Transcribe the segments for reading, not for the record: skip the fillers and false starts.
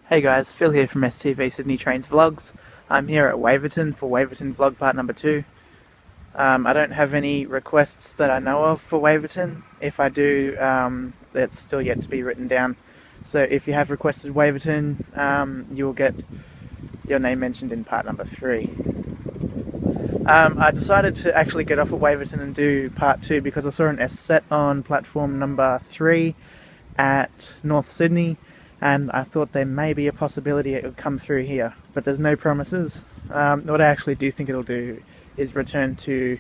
Hey guys, Phil here from STV Sydney Trains Vlogs. I'm here at Waverton for Waverton Vlog Part number 2. I don't have any requests that I know of for Waverton. If I do, that's still yet to be written down. So if you have requested Waverton, you'll get your name mentioned in Part number 3. I decided to actually get off at Waverton and do Part 2 because I saw an S set on platform number 3 at North Sydney, and I thought there may be a possibility it would come through here, but there's no promises. What I actually do think it'll do is return to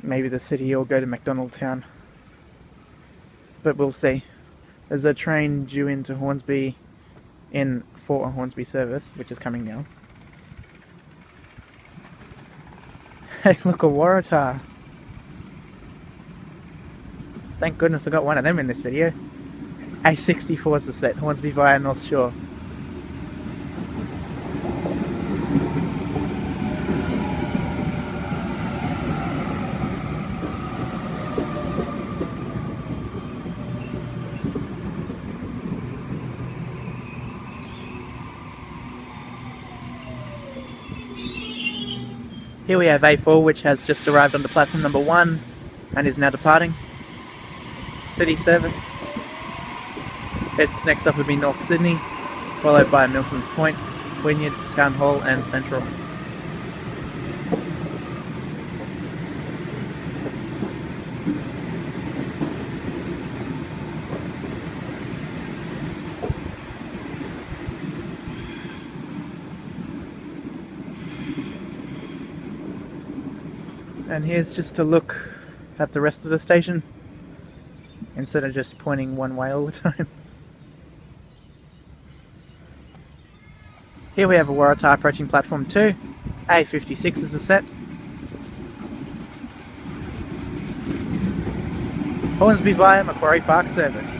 maybe the city or go to McDonald Town, but we'll see. There's a train due into Hornsby for a Hornsby service, which is coming now. Hey, look, a Waratah. Thank goodness I got one of them in this video. A64 is the set, Hornsby via North Shore. Here we have A4, which has just arrived onto platform number 1 and is now departing. City service. Its next up would be North Sydney, followed by Milsons Point, Wynyard, Town Hall and Central. And here's just a look at the rest of the station, instead of just pointing one way all the time. Here we have a Waratah approaching platform 2. A56 is the set. Hornsby via Macquarie Park service.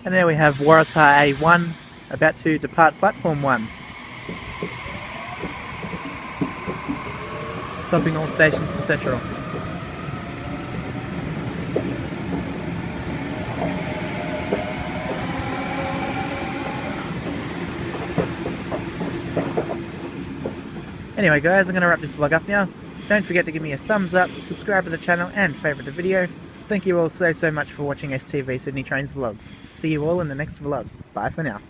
And there we have Waratah A1 about to depart platform 1. Stopping all stations to Central. Anyway guys, I'm going to wrap this vlog up now. Don't forget to give me a thumbs up, subscribe to the channel and favourite the video. Thank you all so much for watching STV Sydney Trains Vlogs. See you all in the next vlog. Bye for now.